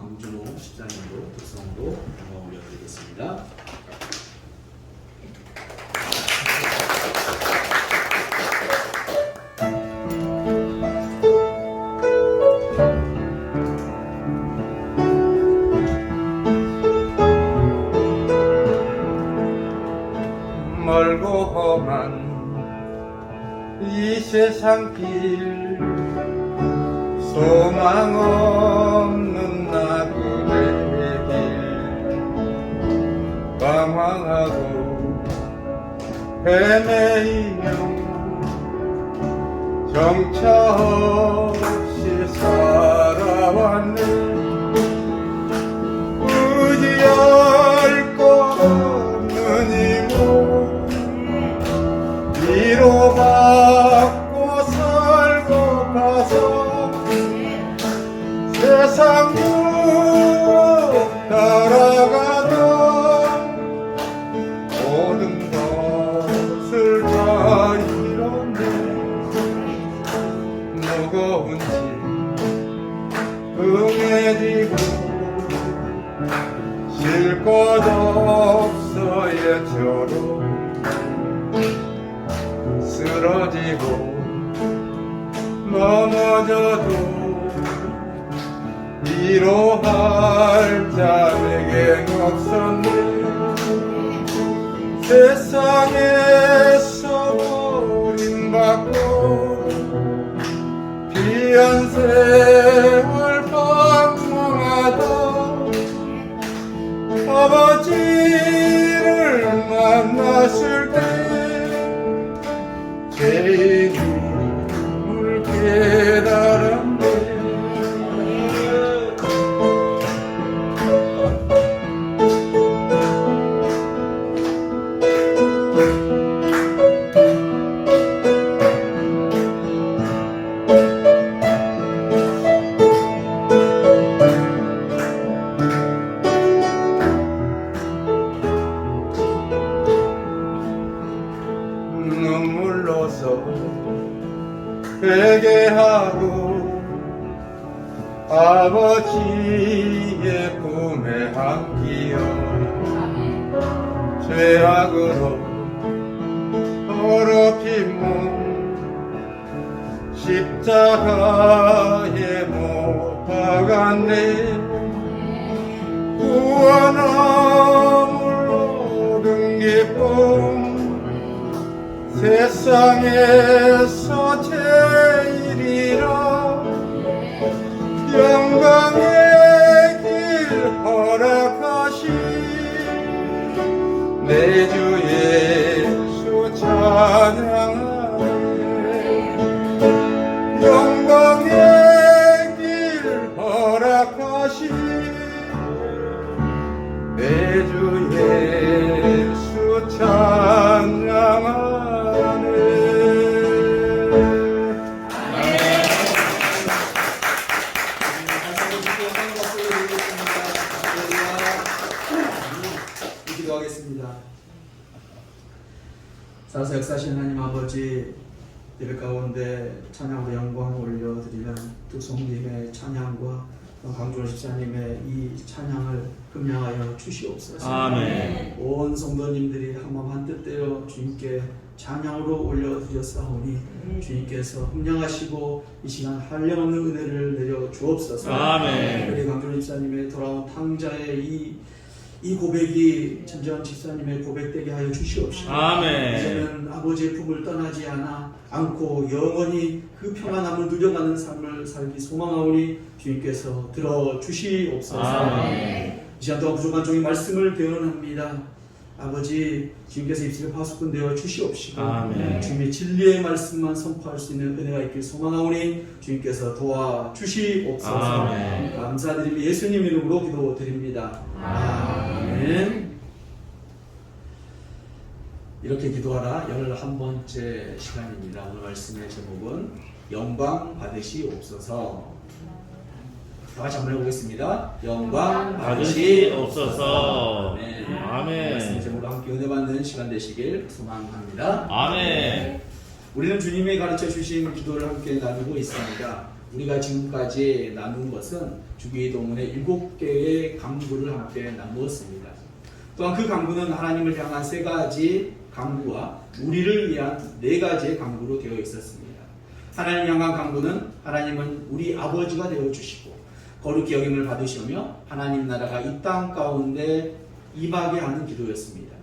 강준호 집사님으로 특성으로 올려드리겠습니다. 멀고 험한 이 세상 길 소망 없는 나그네의 길 방황하고 헤매이며 정처 없이 살아왔네. 의지할 것 없는 이 몸 위로받고 살고 가서 세상 문 따라가던 모든 것을 다 잃었네. 무거운 짐 등에 지고 쉴 것 없어 예처럼 쓰러지고 넘어져도 위로할 자 내겐 없었네. 세상에서 버림받고 귀한 세월 방황하다 아버지를 만났을 때 제 이름을 깨달았네. 눈물로서 회개하고 아버지의 품에 안기어 죄악으로 더럽힌 몸 십자가에 못 박았네. 구원함을 얻은 기쁨 세상에서 제일이라 영광의 길 허락하신 내 주 예수 찬양하네. 영광의 길 허락하신 내 주 예수 찬양하네. 살아서 역사하신 하나님 아버지, 예배 가운데 찬양으로 영광을 올려드리는 특성님의 찬양과 강준호 집사님의 이 찬양을 금양하여 주시옵소서. 아멘. 온 성도님들이 한마음 한뜻 되어 주님께 찬양으로 올려드렸사오니 주님께서 흠령하시고 이 시간 한량없는 은혜를 내려 주옵소서. 아멘. 우리 강준호 집사님의 돌아온 탕자의 이 고백이 진정한 집사님의 고백되게 하여 주시옵시고, 아멘. 이제는 아버지의 품을 떠나지 않고 영원히 그 평안함을 누려가는 삶을 살기 소망하오니 주님께서 들어주시옵소서. 아멘. 이 시간 동안 부족한 종의 말씀을 대언합니다. 아버지, 주님께서 입술에 파수꾼 되어 주시옵시고, 아멘. 주님의 진리의 말씀만 선포할 수 있는 은혜가 있길 소망하오니 주님께서 도와주시옵소서. 아멘. 감사드리며 예수님 이름으로 기도드립니다. 아멘. 이렇게 기도하라 11번째 시간입니다. 오늘 말씀의 제목은 영광 받으시옵소서. 다 같이 한번 해보겠습니다. 영광 받으시옵소서. 네. 아멘. 말씀의 제목으로 함께 은혜 받는 시간 되시길 소망합니다. 아멘. 우리는 주님이 가르쳐 주신 기도를 함께 나누고 있습니다. 우리가 지금까지 나눈 것은 주기도문의 7개의 강구를 함께 나누었습니다. 또한 그 강구는 하나님을 향한 3가지 강구와 우리를 위한 4가지의 강구로 되어 있었습니다. 하나님을 향한 강구는 하나님은 우리 아버지가 되어 주시고 거룩히 여김을 받으시며 하나님 나라가 이 땅 가운데 임하게 하는 기도였습니다.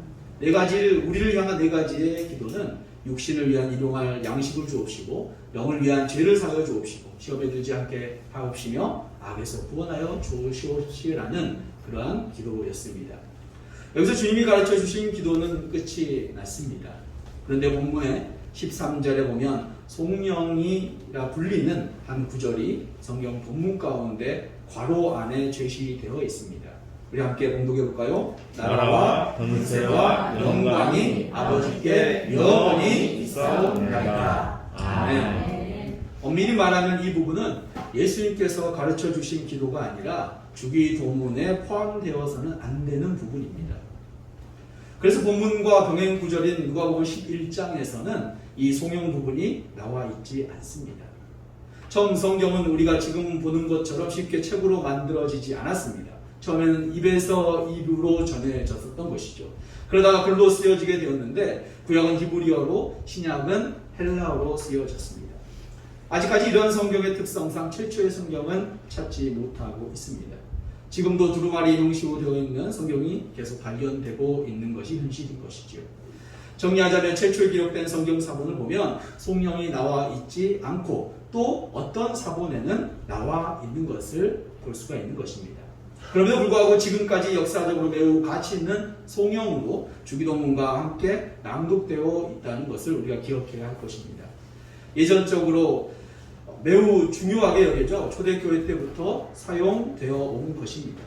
4가지를 우리를 향한 4가지의 기도는 육신을 위한 일용할 양식을 주옵시고 영을 위한 죄를 사여 주옵시고 시험에 들지 않게 하옵시며 악에서 구원하여 주옵시라는 그러한 기도였습니다. 여기서 주님이 가르쳐 주신 기도는 끝이 났습니다. 그런데 본문의 13절에 보면 송영이라 불리는 한 구절이 성경 본문 가운데 괄호 안에 제시되어 있습니다. 우리 함께 봉독해 볼까요? 나라와 권세와 영광이 아버지께 영원히 있사옵나이다. 아멘. 엄밀히 말하면 이 부분은 예수님께서 가르쳐 주신 기도가 아니라 주기도문에 포함되어서는 안 되는 부분입니다. 그래서 본문과 병행 구절인 누가복음 11장에서는 이 송영 부분이 나와 있지 않습니다. 처음 성경은 우리가 지금 보는 것처럼 쉽게 책으로 만들어지지 않았습니다. 처음에는 입에서 입으로 전해졌었던 것이죠. 그러다가 글로 쓰여지게 되었는데 구약은 히브리어로 신약은 헬라어로 쓰여졌습니다. 아직까지 이런 성경의 특성상 최초의 성경은 찾지 못하고 있습니다. 지금도 두루마리 형식으로 되어 있는 성경이 계속 발견되고 있는 것이 현실인 것이죠. 정리하자면 최초에 기록된 성경 사본을 보면 송영이 나와 있지 않고 또 어떤 사본에는 나와 있는 것을 볼 수가 있는 것입니다. 그럼에도 불구하고 지금까지 역사적으로 매우 가치 있는 송영으로 주기도문과 함께 낭독되어 있다는 것을 우리가 기억해야 할 것입니다. 예전적으로 매우 중요하게 여겨져 초대교회 때부터 사용되어 온 것입니다.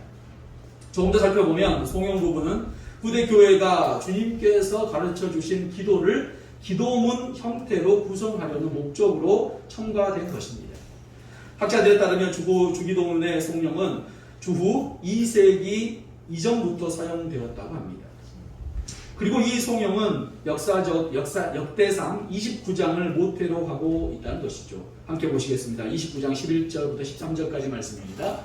조금 더 살펴보면 송영 부분은 후대교회가 주님께서 가르쳐 주신 기도를 기도문 형태로 구성하려는 목적으로 첨가된 것입니다. 학자들에 따르면 주기도문의 송영은 주후 2세기 이전부터 사용되었다고 합니다. 그리고 이 송영은 역대상 29장을 모태로 하고 있다는 것이죠. 함께 보시겠습니다. 29장 11절부터 13절까지 말씀입니다.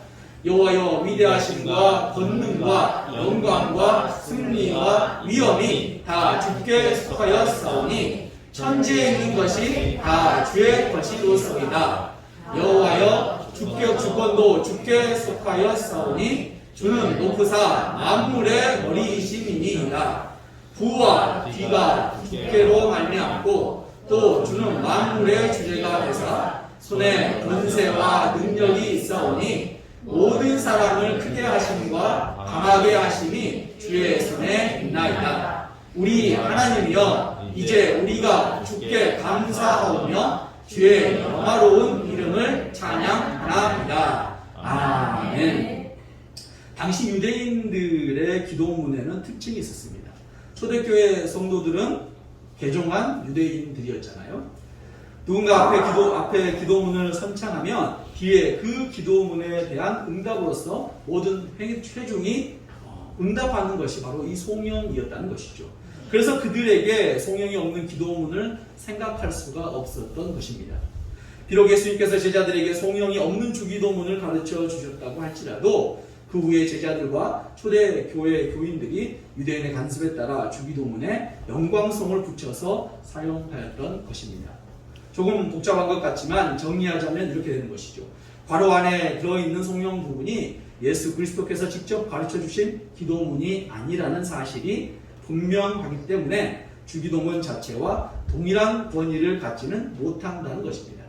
여호와여 위대하심과 권능과 영광과 승리와 위엄이 다 주께 속하였사오니 천지에 있는 것이 다 주의 것이로소이다. 여호와여 주격 주권도 주께 속하였사오니 주는 높으사 만물의 머리이심이니이다. 부와 뒤가 주께로 말미암고 또 주는 만물의 주제가 되사 손에 권세와 능력이 있사오니 모든 사람을 크게 하심과 강하게 하심이 주의 손에 있나이다. 우리 하나님이여 이제 우리가 주께 감사하오며 주의 영화로운 이름을 찬양하나이다. 아멘. 당시 유대인들의 기도문에는 특징이 있었습니다. 초대교회 성도들은 개종한 유대인들이었잖아요. 누군가 앞에 기도문을 선창하면 뒤에 그 기도문에 대한 응답으로서 모든 회중이 응답하는 것이 바로 이 송영이었다는 것이죠. 그래서 그들에게 송영이 없는 기도문을 생각할 수가 없었던 것입니다. 비록 예수님께서 제자들에게 송영이 없는 주기도문을 가르쳐 주셨다고 할지라도 그 후에 제자들과 초대교회 교인들이 유대인의 간섭에 따라 주기도문에 영광성을 붙여서 사용하였던 것입니다. 조금 복잡한 것 같지만 정리하자면 이렇게 되는 것이죠. 괄호 안에 들어있는 송영 부분이 예수 그리스도께서 직접 가르쳐 주신 기도문이 아니라는 사실이 분명하기 때문에 주기도문 자체와 동일한 권위를 갖지는 못한다는 것입니다.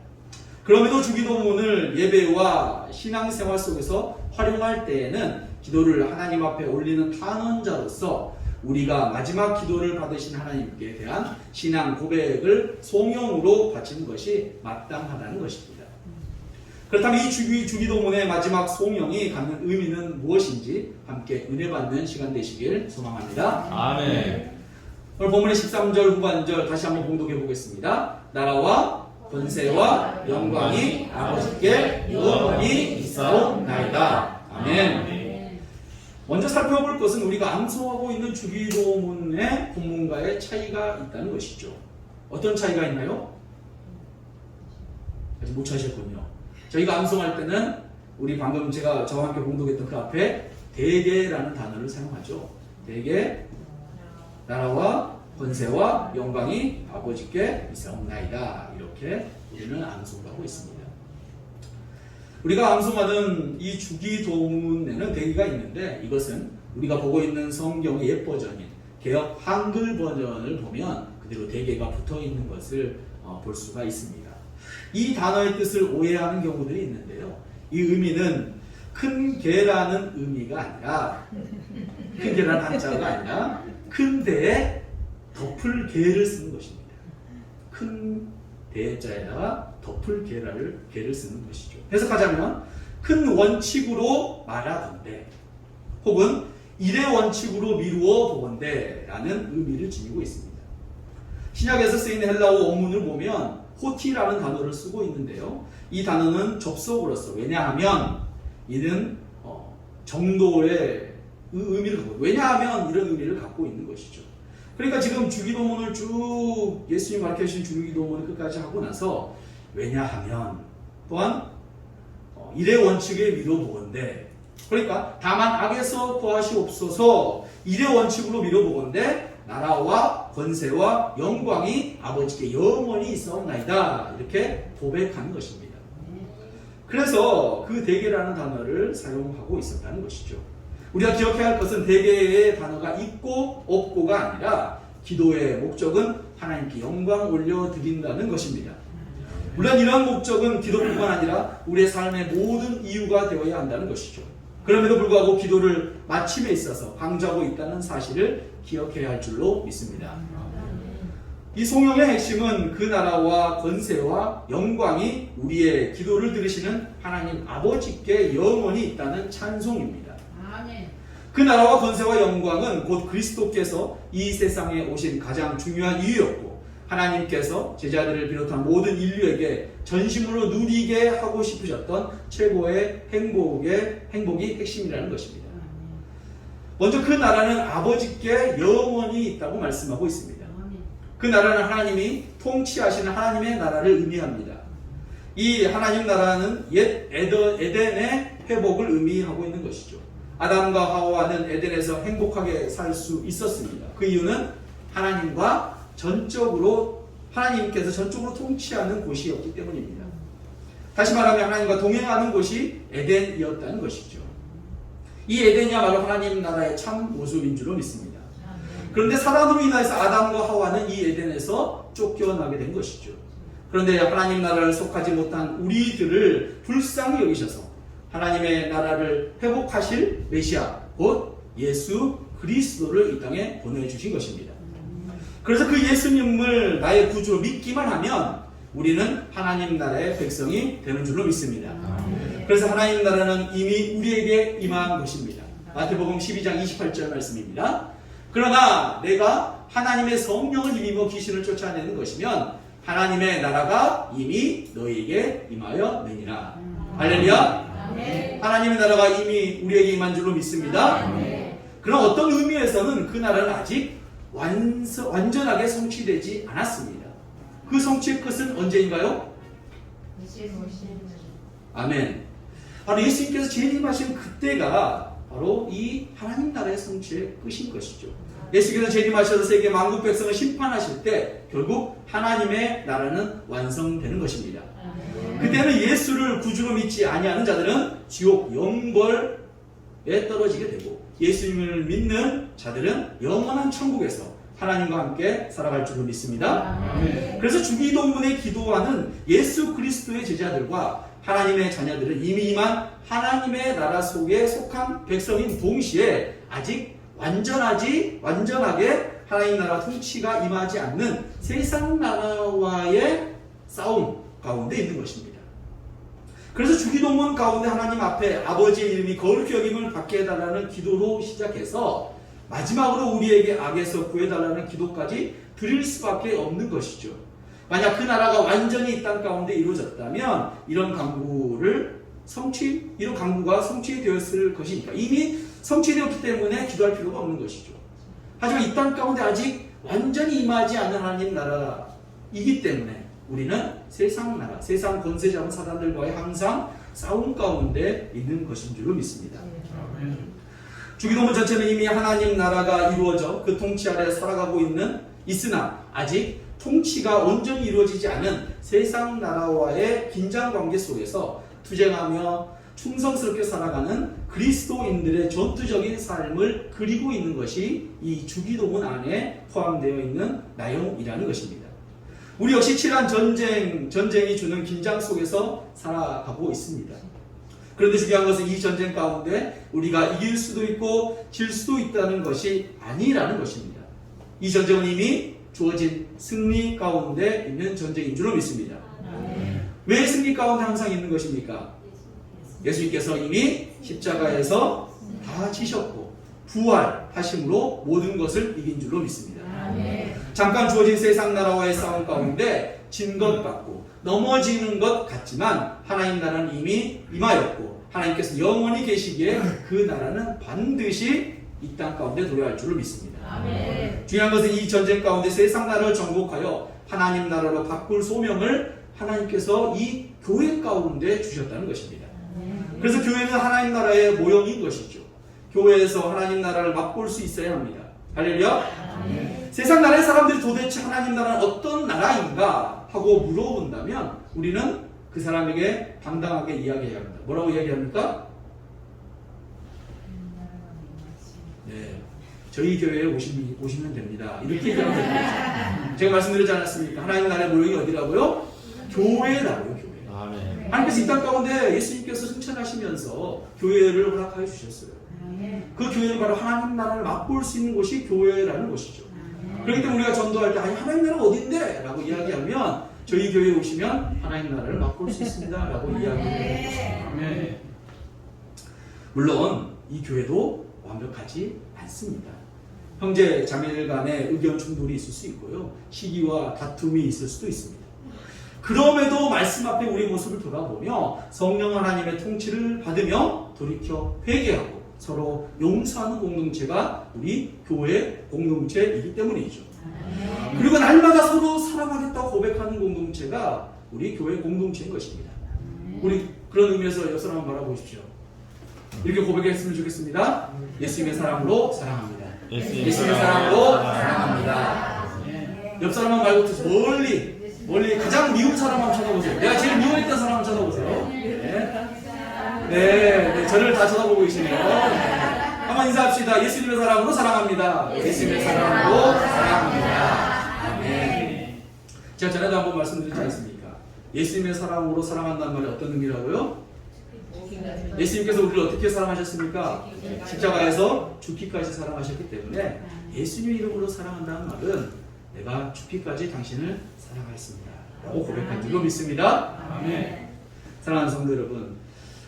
그럼에도 주기도문을 예배와 신앙생활 속에서 활용할 때에는 기도를 하나님 앞에 올리는 탄원자로서 우리가 마지막 기도를 받으신 하나님께 대한 신앙 고백을 송영으로 바치는 것이 마땅하다는 것입니다. 그렇다면 이 주기도문의 마지막 송영이 갖는 의미는 무엇인지 함께 은혜 받는 시간 되시길 소망합니다. 아멘. 오늘 본문의 13절 후반절 다시 한번 봉독해 보겠습니다. 나라와 권세와 영광이 아버지께 영원히 있사옵나이다. 아멘. 먼저 살펴볼 것은 우리가 암송하고 있는 주기도문의 본문과의 차이가 있다는 것이죠. 어떤 차이가 있나요? 아직 못 찾으셨군요. 저희가 암송할 때는 우리 방금 제가 저와 함께 봉독했던 그 앞에 대개라는 단어를 사용하죠. 대개 나라와 권세와 영광이 아버지께 있사옵나이다. 이렇게 우리는 암송을 하고 있습니다. 우리가 암송하는 이 주기도문에는 대개가 있는데 이것은 우리가 보고 있는 성경의 옛 버전인 개역 한글 버전을 보면 그대로 대개가 붙어 있는 것을 볼 수가 있습니다. 이 단어의 뜻을 오해하는 경우들이 있는데요. 이 의미는 큰 개라는 의미가 아니라 큰 개라는 한자가 아니라 큰 대에 덮을 개를 쓰는 것입니다. 큰 대자에다가 덮을 개를 쓰는 것이죠. 해석하자면 큰 원칙으로 말하던대 혹은 일의 원칙으로 미루어 보건대 라는 의미를 지니고 있습니다. 신약에서 쓰인 헬라어 원문을 보면 호티라는 단어를 쓰고 있는데요. 이 단어는 접속으로서 왜냐하면 이는 정도의 의미를 갖고 왜냐하면 이런 의미를 갖고 있는 것이죠. 그러니까 지금 주기도문을 쭉 예수님 가르쳐주신 주기도문을 끝까지 하고 나서 왜냐하면 또한 일의 원칙에 미뤄보건대 그러니까 다만 악에서 구하시옵소서 일의 원칙으로 미뤄보건대 나라와 권세와 영광이 아버지께 영원히 있사옵나이다 이렇게 고백하는 것입니다. 그래서 그 대개라는 단어를 사용하고 있었다는 것이죠. 우리가 기억해야 할 것은 대개의 단어가 있고 없고가 아니라 기도의 목적은 하나님께 영광 올려드린다는 것입니다. 물론 이러한 목적은 기도뿐만 아니라 우리의 삶의 모든 이유가 되어야 한다는 것이죠. 그럼에도 불구하고 기도를 마침에 있어서 강조하고 있다는 사실을 기억해야 할 줄로 믿습니다. 이 송영의 핵심은 그 나라와 권세와 영광이 우리의 기도를 들으시는 하나님 아버지께 영원히 있다는 찬송입니다. 그 나라와 권세와 영광은 곧 그리스도께서 이 세상에 오신 가장 중요한 이유였고 하나님께서 제자들을 비롯한 모든 인류에게 전심으로 누리게 하고 싶으셨던 최고의 행복이 핵심이라는 것입니다. 먼저 그 나라는 아버지께 영원히 있다고 말씀하고 있습니다. 그 나라는 하나님이 통치하시는 하나님의 나라를 의미합니다. 이 하나님 나라는 옛 에덴의 회복을 의미하고 있는 것이죠. 아담과 하와는 에덴에서 행복하게 살 수 있었습니다. 그 이유는 하나님께서 전적으로 통치하는 곳이었기 때문입니다. 다시 말하면 하나님과 동행하는 곳이 에덴이었다는 것이죠. 이 에덴이야말로 하나님 나라의 참 모습인 줄로 믿습니다. 그런데 사단으로 인해서 아담과 하와는 이 에덴에서 쫓겨나게 된 것이죠. 그런데 하나님 나라를 속하지 못한 우리들을 불쌍히 여기셔서 하나님의 나라를 회복하실 메시아 곧 예수 그리스도를 이 땅에 보내주신 것입니다. 그래서 그 예수님을 나의 구주로 믿기만 하면 우리는 하나님 나라의 백성이 되는 줄로 믿습니다. 그래서 하나님 나라는 이미 우리에게 임한 것입니다. 마태복음 12장 28절 말씀입니다. 그러나 내가 하나님의 성령을 힘입어 귀신을 쫓아내는 것이면 하나님의 나라가 이미 너희에게 임하였느니라. 할렐루야. 하나님의 나라가 이미 우리에게 임한 줄로 믿습니다. 그럼 어떤 의미에서는 그 나라는 아직 완전하게 성취되지 않았습니다. 그 성취의 끝은 언제인가요? 아멘. 바로 예수님께서 재림하신 그때가 바로 이 하나님 나라의 성취의 끝인 것이죠. 예수께서 재림하셔서 세계 만국 백성을 심판하실 때 결국 하나님의 나라는 완성되는 것입니다. 그때는 예수를 구주로 믿지 아니하는 자들은 지옥 영벌에 떨어지게 되고 예수님을 믿는 자들은 영원한 천국에서 하나님과 함께 살아갈 줄로 믿습니다. 그래서 주기도문에 기도하는 예수 그리스도의 제자들과 하나님의 자녀들은 이미 임한 하나님의 나라 속에 속한 백성인 동시에 아직 완전하게 하나님 나라 통치가 임하지 않는 세상 나라와의 싸움 가운데 있는 것입니다. 그래서 주기도문 가운데 하나님 앞에 아버지의 이름이 거룩히 여김을 받게 해달라는 기도로 시작해서 마지막으로 우리에게 악에서 구해달라는 기도까지 드릴 수밖에 없는 것이죠. 만약 그 나라가 완전히 이 땅 가운데 이루어졌다면 이런 강구가 성취되었을 것이니까 이미 성취되었기 때문에 기도할 필요가 없는 것이죠. 하지만 이 땅 가운데 아직 완전히 임하지 않은 하나님 나라이기 때문에 우리는 세상 나라, 세상 권세 잡은 사단들과의 항상 싸움 가운데 있는 것인 줄로 믿습니다. 주기도문 전체는 이미 하나님 나라가 이루어져 그 통치 아래 살아가고 있으나 아직 통치가 온전히 이루어지지 않은 세상 나라와의 긴장 관계 속에서 투쟁하며 충성스럽게 살아가는 그리스도인들의 전투적인 삶을 그리고 있는 것이 이 주기도문 안에 포함되어 있는 내용이라는 것입니다. 우리 역시 치열한 전쟁이 주는 긴장 속에서 살아가고 있습니다. 그런데 중요한 것은 이 전쟁 가운데 우리가 이길 수도 있고 질 수도 있다는 것이 아니라는 것입니다. 이 전쟁은 이미 주어진 승리 가운데 있는 전쟁인 줄로 믿습니다. 왜 승리 가운데 항상 있는 것입니까? 예수님께서 이미 십자가에서 다 지셨고 부활하심으로 모든 것을 이긴 줄로 믿습니다. 잠깐 주어진 세상 나라와의 싸움 가운데 진 것 같고 넘어지는 것 같지만 하나님 나라는 이미 임하였고 하나님께서 영원히 계시기에 그 나라는 반드시 이 땅 가운데 도래할 줄로 믿습니다. 중요한 것은 이 전쟁 가운데 세상 나라를 정복하여 하나님 나라로 바꿀 소명을 하나님께서 이 교회 가운데 주셨다는 것입니다. 그래서 교회는 하나님 나라의 모형인 것이죠. 교회에서 하나님 나라를 맛볼 수 있어야 합니다. 할렐루야. 세상 나라의 사람들이 도대체 하나님 나라는 어떤 나라인가 하고 물어본다면 우리는 그 사람에게 당당하게 이야기해야 합니다. 뭐라고 이야기합니까? 네, 저희 교회에 오시면 됩니다. 이렇게 얘기하면 됩니다. 제가 말씀드리지 않았습니까? 하나님 나라의 모형이 어디라고요? 교회라고요. 교회. 하나님께서 이 땅 가운데 예수님께서 승천하시면서 교회를 허락하여 주셨어요. 그 교회는 바로 하나님 나라를 맛볼 수 있는 곳이 교회라는 것이죠. 그렇기 때문에 우리가 전도할 때 하나님 나라가 어딘데? 라고 이야기하면 저희 교회에 오시면 하나님 나라를 맛볼 수 있습니다. 라고 이야기하는 것입니다. 물론 이 교회도 완벽하지 않습니다. 형제 자매들 간에 의견 충돌이 있을 수 있고요. 시기와 다툼이 있을 수도 있습니다. 그럼에도 말씀 앞에 우리 모습을 돌아보며 성령 하나님의 통치를 받으며 돌이켜 회개하고 서로 용서하는 공동체가 우리 교회 공동체이기 때문이죠. 그리고 날마다 서로 사랑하겠다고 고백하는 공동체가 우리 교회 공동체인 것입니다. 우리 그런 의미에서 옆 사람 한번 바라보십시오. 이렇게 고백했으면 좋겠습니다. 예수님의 사랑으로 사랑합니다. 예수님의 사랑으로 사랑합니다. 옆 사람만 말고 멀리 가장 미운 사람 한번 쳐다보세요. 내가 제일 미워했던 사람 한번 쳐다보세요. 네, 저를 다 쳐다보고 계시네요. 한번 인사합시다. 예수님의 사랑으로 사랑합니다. 예수님의 사랑으로 사랑합니다. 아멘. 제가 전에도 한번 말씀드리지 않습니까? 예수님의 사랑으로 사랑한다는 말이 어떤 의미라고요? 예수님께서 우리를 어떻게 사랑하셨습니까? 십자가에서 죽기까지 사랑하셨기 때문에 예수님의 이름으로 사랑한다는 말은 내가 죽기까지 당신을 사랑하였습니다 라고 고백한 줄로 믿습니다. 아멘. 사랑하는 성도 여러분,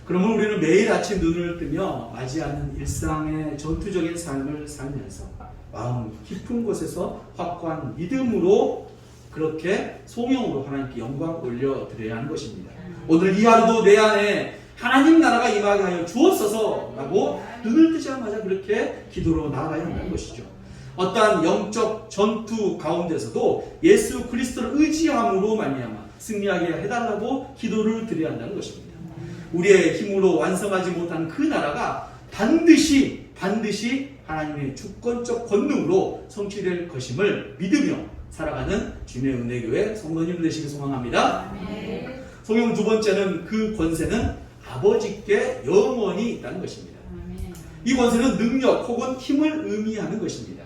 그러면 우리는 매일 아침 눈을 뜨며 맞이하는 일상의 전투적인 삶을 살면서 마음 깊은 곳에서 확고한 믿음으로 그렇게 소명으로 하나님께 영광 올려드려야 하는 것입니다. 오늘 이 하루도 내 안에 하나님 나라가 임하게 하여 주옵소서 라고 눈을 뜨자마자 그렇게 기도로 나아가야 한다는 것이죠. 어떠한 영적 전투 가운데서도 예수 그리스도를 의지함으로 말미암아 승리하게 해달라고 기도를 드려야 한다는 것입니다. 우리의 힘으로 완성하지 못한 그 나라가 반드시 하나님의 주권적 권능으로 성취될 것임을 믿으며 살아가는 주님의 은혜교회 성도님 되시길 소망합니다. 소명 두 번째는 그 권세는 아버지께 영원히 있다는 것입니다. 이 권세는 능력 혹은 힘을 의미하는 것입니다.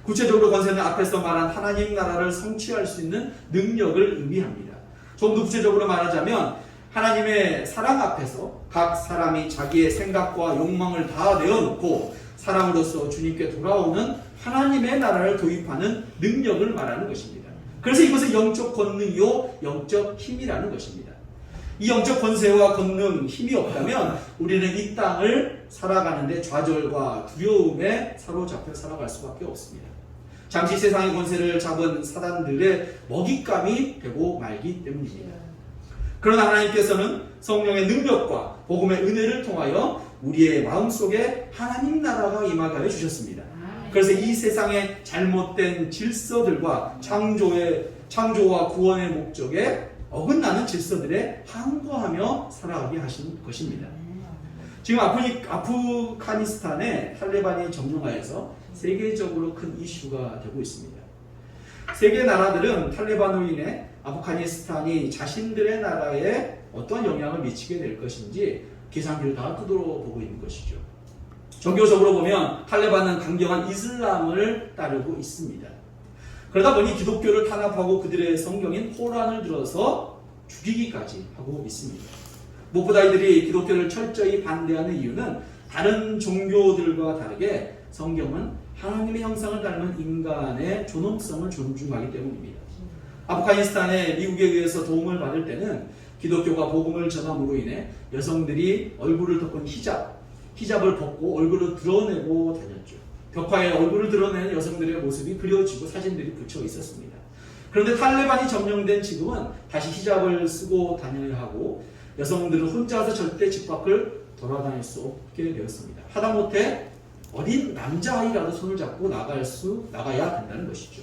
구체적으로 권세는 앞에서 말한 하나님 나라를 성취할 수 있는 능력을 의미합니다. 좀 더 구체적으로 말하자면 하나님의 사랑 앞에서 각 사람이 자기의 생각과 욕망을 다 내어놓고 사랑으로서 주님께 돌아오는 하나님의 나라를 도입하는 능력을 말하는 것입니다. 그래서 이것은 영적 권능이요 영적 힘이라는 것입니다. 이 영적 권세와 권능, 힘이 없다면 우리는 이 땅을 살아가는데 좌절과 두려움에 사로잡혀 살아갈 수밖에 없습니다. 잠시 세상의 권세를 잡은 사단들의 먹잇감이 되고 말기 때문입니다. 그러나 하나님께서는 성령의 능력과 복음의 은혜를 통하여 우리의 마음속에 하나님 나라가 임하게 하여 주셨습니다. 그래서 이 세상의 잘못된 질서들과 창조와 구원의 목적에 어긋나는 질서들에 항거하며 살아가게 하신 것입니다. 지금 아프가니스탄의 탈레반이 점령하여서 세계적으로 큰 이슈가 되고 있습니다. 세계 나라들은 탈레반으로 인해 아프가니스탄이 자신들의 나라에 어떤 영향을 미치게 될 것인지 계산기를 다 두드려보고 있는 것이죠. 종교적으로 보면 탈레반은 강경한 이슬람을 따르고 있습니다. 그러다 보니 기독교를 탄압하고 그들의 성경인 코란을 들어서 죽이기까지 하고 있습니다. 무엇보다 이들이 기독교를 철저히 반대하는 이유는 다른 종교들과 다르게 성경은 하나님의 형상을 닮은 인간의 존엄성을 존중하기 때문입니다. 아프가니스탄에 미국에 의해서 도움을 받을 때는 기독교가 복음을 전함으로 인해 여성들이 얼굴을 덮은 히잡을 벗고 얼굴을 드러내고 다녔죠. 벽화에 얼굴을 드러내는 여성들의 모습이 그려지고 사진들이 붙여 있었습니다. 그런데 탈레반이 점령된 지금은 다시 히잡을 쓰고 다녀야 하고 여성들은 혼자서 절대 집 밖을 돌아다닐 수 없게 되었습니다. 하다못해 어린 남자아이라도 손을 잡고 나가야 된다는 것이죠.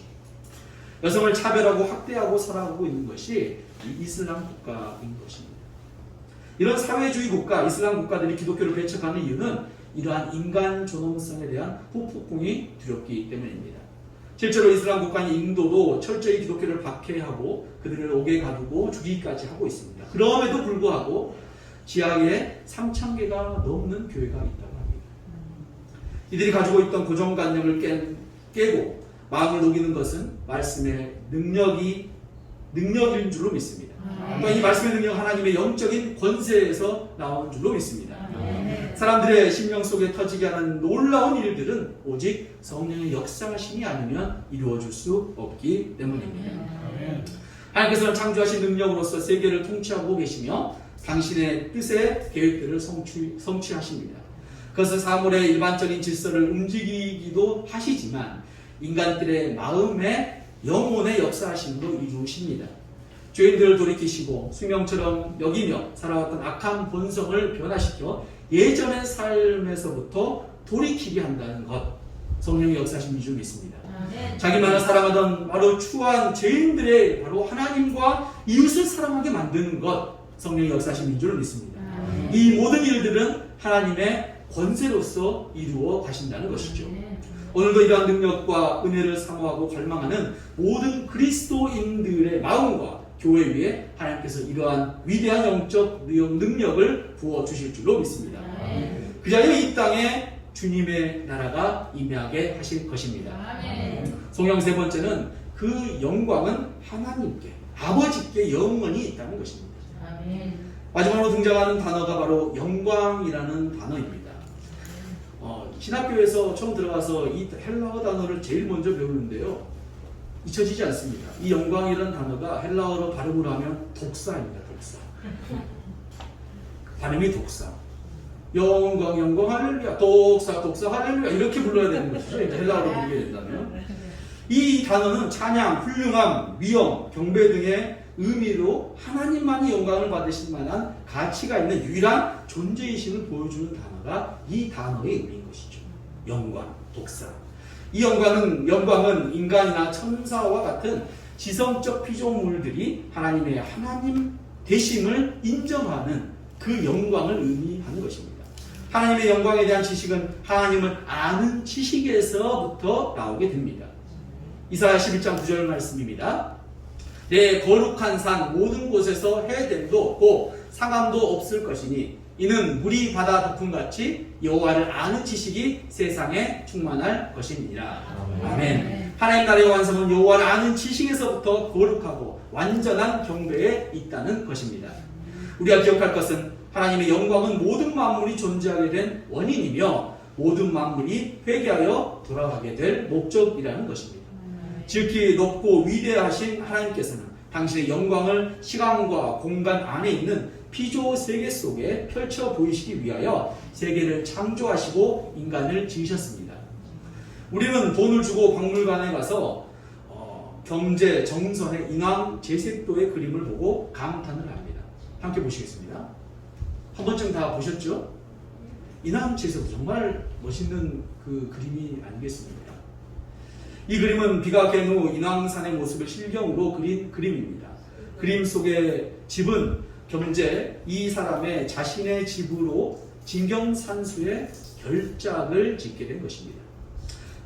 여성을 차별하고 학대하고 살아가고 있는 것이 이 이슬람 국가인 것입니다. 이런 사회주의 국가, 이슬람 국가들이 기독교를 배척하는 이유는 이러한 인간 존엄성에 대한 후폭풍이 두렵기 때문입니다. 실제로 이슬람 국가인 인도도 철저히 기독교를 박해하고 그들을 옥에 가두고 죽이기까지 하고 있습니다. 그럼에도 불구하고 지하에 3,000개가 넘는 교회가 있다고 합니다. 이들이 가지고 있던 고정관념을 깨고 마음을 녹이는 것은 말씀의 능력인 줄로 믿습니다. 또한 이 말씀의 능력 하나님의 영적인 권세에서 나오는 줄로 믿습니다. 사람들의 심령 속에 터지게 하는 놀라운 일들은 오직 성령의 역사하심이 아니면 이루어질 수 없기 때문입니다. 하나님께서는 창조하신 능력으로서 세계를 통치하고 계시며 당신의 뜻의 계획들을 성취하십니다. 그것은 사물의 일반적인 질서를 움직이기도 하시지만 인간들의 마음의 영혼의 역사하심으로 이루십니다. 죄인들을 돌이키시고 수명처럼 여기며 살아왔던 악한 본성을 변화시켜 예전의 삶에서부터 돌이키게 한다는 것, 성령의 역사하심 위주로 믿습니다. 자기만을 사랑하던 바로 추한 죄인들의 바로 하나님과 이웃을 사랑하게 만드는 것, 성령의 역사하심 위주로 믿습니다. 이 모든 일들은 하나님의 권세로서 이루어 가신다는 것이죠. 오늘도 이러한 능력과 은혜를 사모하고 갈망하는 모든 그리스도인들의 마음과 교회 위에 하나님께서 이러한 위대한 영적 능력을 부어주실 줄로 믿습니다. 그 자리에 이 땅에 주님의 나라가 임하게 하실 것입니다. 성경 세 번째는 그 영광은 하나님께, 아버지께 영원히 있다는 것입니다. 마지막으로 등장하는 단어가 바로 영광이라는 단어입니다. 신학교에서 처음 들어가서 이 헬라어 단어를 제일 먼저 배우는데요. 잊혀지지 않습니다. 이 영광이라는 단어가 헬라어로 발음을 하면 독사입니다. 독사. 발음이 독사. 영광, 영광, 할렐루야. 독사, 독사, 할렐루야. 이렇게 불러야 되는 것이죠. 헬라어로 부르게 된다면. 이 단어는 찬양, 훌륭함, 위엄, 경배 등의 의미로 하나님만이 영광을 받으실 만한 가치가 있는 유일한 존재이심을 보여주는 단어가 이 단어의 의미인 것이죠. 영광, 독사. 이 영광은 인간이나 천사와 같은 지성적 피조물들이 하나님의 하나님 되심을 인정하는 그 영광을 의미하는 것입니다. 하나님의 영광에 대한 지식은 하나님을 아는 지식에서부터 나오게 됩니다. 이사야 11장 9절 말씀입니다. 내 거룩한 산 모든 곳에서 해됨도 없고 상함도 없을 것이니 이는 물이 바다 덮음같이 여호와를 아는 지식이 세상에 충만할 것이니라. 아멘. 하나님 나라의 완성은 여호와를 아는 지식에서부터 거룩하고 완전한 경배에 있다는 것입니다. 우리가 기억할 것은 하나님의 영광은 모든 만물이 존재하게 된 원인이며 모든 만물이 회개하여 돌아가게 될 목적이라는 것입니다. 지극히 높고 위대하신 하나님께서는 당신의 영광을 시간과 공간 안에 있는 피조 세계 속에 펼쳐 보이시기 위하여 세계를 창조하시고 인간을 지으셨습니다. 우리는 돈을 주고 박물관에 가서 경제 정선의 인왕 제색도의 그림을 보고 감탄을 합니다. 함께 보시겠습니다. 한 번쯤 다 보셨죠? 인왕 제색도 정말 멋있는 그 그림이 아니겠습니까? 이 그림은 비가 갠 후 인왕산의 모습을 실경으로 그린 그림입니다. 그림 속의 집은 경제 이 사람의 자신의 집으로 진경산수의 결작을 짓게 된 것입니다.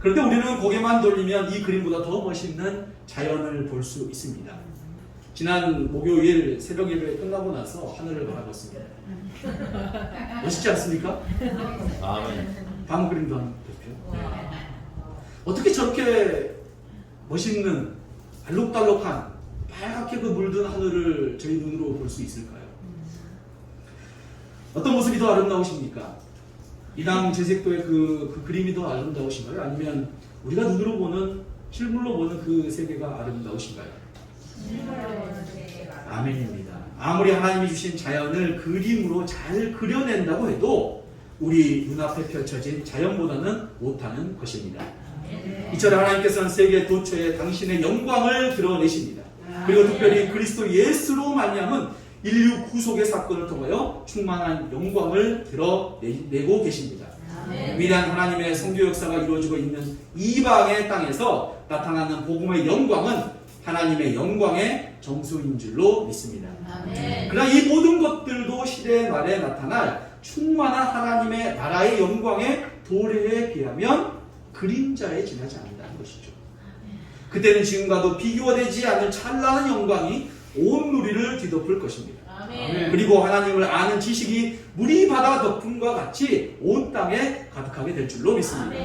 그런데 우리는 고개만 돌리면 이 그림보다 더 멋있는 자연을 볼 수 있습니다. 지난 목요일 새벽 예배 끝나고 나서 하늘을 바라봤습니다. 멋있지 않습니까? 아멘. 다음 그림도 한번 볼게요. 어떻게 저렇게 멋있는 알록달록한 빨갛게 그 물든 하늘을 저희 눈으로 볼 수 있을까요? 어떤 모습이 더 아름다우십니까? 이랑 제색도의 그 그림이 더 아름다우신가요? 아니면 우리가 눈으로 보는 실물로 보는 그 세계가 아름다우신가요? 아멘입니다. 아무리 하나님이 주신 자연을 그림으로 잘 그려낸다고 해도 우리 눈앞에 펼쳐진 자연보다는 못하는 것입니다. 이처럼 하나님께서는 세계 도처에 당신의 영광을 드러내십니다. 그리고 특별히 그리스도 예수로 말미암은 인류 구속의 사건을 통하여 충만한 영광을 드러내고 계십니다. 위대한 하나님의 선교 역사가 이루어지고 있는 이방의 땅에서 나타나는 복음의 영광은 하나님의 영광의 정수인 줄로 믿습니다. 그러나 이 모든 것들도 시대의 말에 나타날 충만한 하나님의 나라의 영광의 도래에 비하면 그림자에 지나지 않는다는 것이죠. 그때는 지금과도 비교가 되지 않을 찬란한 영광이 온 누리를 뒤덮을 것입니다. 그리고 하나님을 아는 지식이 물이 바다 덮음과 같이 온 땅에 가득하게 될 줄로 믿습니다.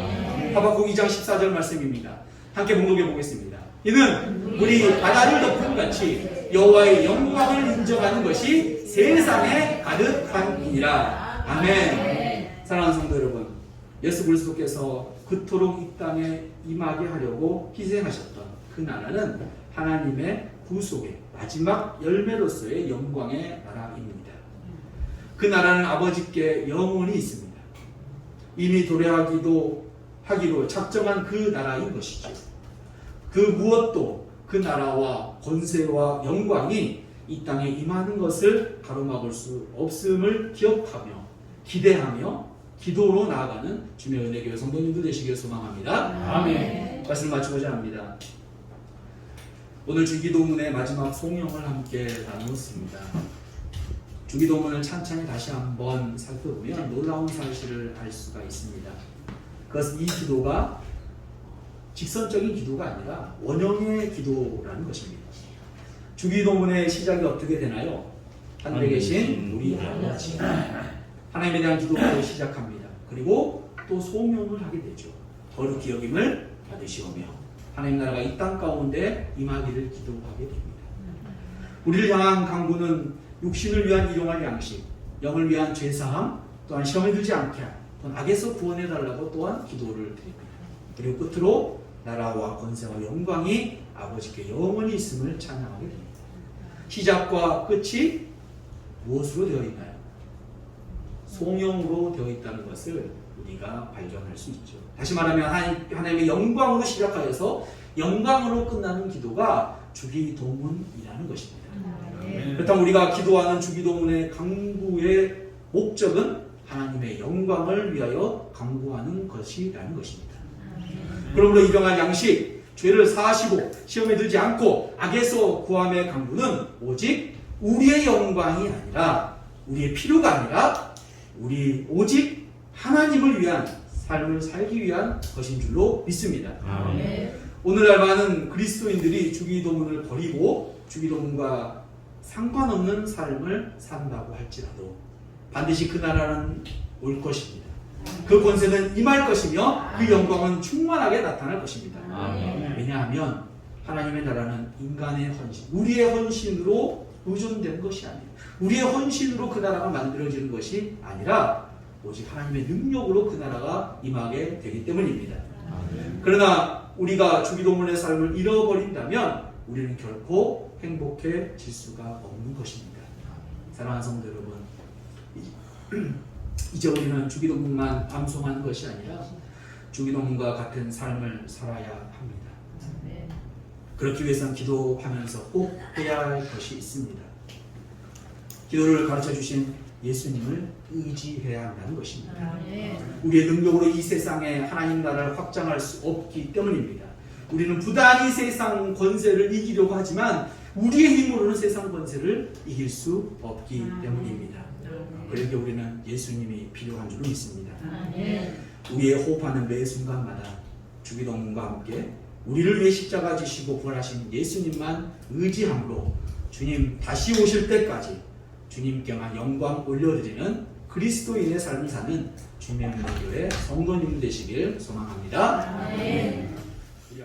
하박국 2장 14절 말씀입니다. 함께 봉독해 보겠습니다. 이는 물이 바다를 덮음 같이 여호와의 영광을 인정하는 것이 세상에 가득함이니라. 아멘. 사랑하는 성도 여러분, 예수 그리스도께서 그토록 이 땅에 임하게 하려고 희생하셨던 그 나라는 하나님의 구속의 마지막 열매로서의 영광의 나라입니다. 그 나라는 아버지께 영원히 있습니다. 이미 하기로 작정한 그 나라인 것이죠. 그 무엇도 그 나라와 권세와 영광이 이 땅에 임하는 것을 가로막을 수 없음을 기억하며 기대하며 기도로 나아가는 주님의 은혜교회 성도님들 되시길 소망합니다. 아멘. 말씀을 마치고자 합니다. 오늘 주기도문의 마지막 송영을 함께 나누었습니다. 주기도문을 찬찬히 다시 한번 살펴보면 놀라운 사실을 알 수가 있습니다. 그것은 이 기도가 직선적인 기도가 아니라 원형의 기도라는 것입니다. 주기도문의 시작이 어떻게 되나요? 하늘에 계신 우리 아버지, 하나님에 대한 기도로 시작합니다. 그리고 또 소명을 하게 되죠. 거룩히 여김을 받으시오며 하나님 나라가 이 땅 가운데 임하기를 기도하게 됩니다. 우리를 향한 강구는 육신을 위한 일용할 양식, 영을 위한 죄사함, 또한 시험에 들지 않게 또한 악에서 구원해달라고 또한 기도를 드립니다. 그리고 끝으로 나라와 권세와 영광이 아버지께 영원히 있음을 찬양하게 됩니다. 시작과 끝이 무엇으로 되어 있나요? 송영으로 되어 있다는 것을 우리가 발견할 수 있죠. 다시 말하면 하나님의 영광으로 시작하여서 영광으로 끝나는 기도가 주기도문이라는 것입니다. 그렇다면 우리가 기도하는 주기도문의 강구의 목적은 하나님의 영광을 위하여 강구하는 것이라는 것입니다. 그러므로 일용할 양식, 죄를 사하시고 시험에 들지 않고 악에서 구함의 강구는 오직 우리의 영광이 아니라 우리의 필요가 아니라 우리 오직 하나님을 위한 삶을 살기 위한 것인 줄로 믿습니다. 오늘날 많은 그리스도인들이 주기도문을 버리고 주기도문과 상관없는 삶을 산다고 할지라도 반드시 그 나라는 올 것입니다. 그 권세는 임할 것이며 그 영광은 충만하게 나타날 것입니다. 왜냐하면 하나님의 나라는 인간의 헌신, 우리의 헌신으로 의존된 것이 아니에요. 우리의 헌신으로 그 나라가 만들어지는 것이 아니라 오직 하나님의 능력으로 그 나라가 임하게 되기 때문입니다. 그러나 우리가 주기도문의 삶을 잃어버린다면 우리는 결코 행복해질 수가 없는 것입니다. 사랑하는 성도 여러분, 이제 우리는 주기도문만 암송하는 것이 아니라 주기도문과 같은 삶을 살아야 합니다. 그렇기 위해서는 기도하면서 꼭 해야 할 것이 있습니다. 기도를 가르쳐 주신 예수님을 의지해야 한다는 것입니다. 우리의 능력으로 이 세상에 하나님 나라를 확장할 수 없기 때문입니다. 우리는 부단히 세상 권세를 이기려고 하지만 우리의 힘으로는 세상 권세를 이길 수 없기 때문입니다. 그러기에 우리는 예수님이 필요한 줄 믿습니다. 우리의 호흡하는 매 순간마다 주기도문과 함께 우리를 위해 십자가 지시고 부활하신 예수님만 의지함으로 주님 다시 오실 때까지 주님께만 영광 올려드리는 그리스도인의 삶을 사는 주님의 교회 성도님 되시길 소망합니다. 아멘. 우리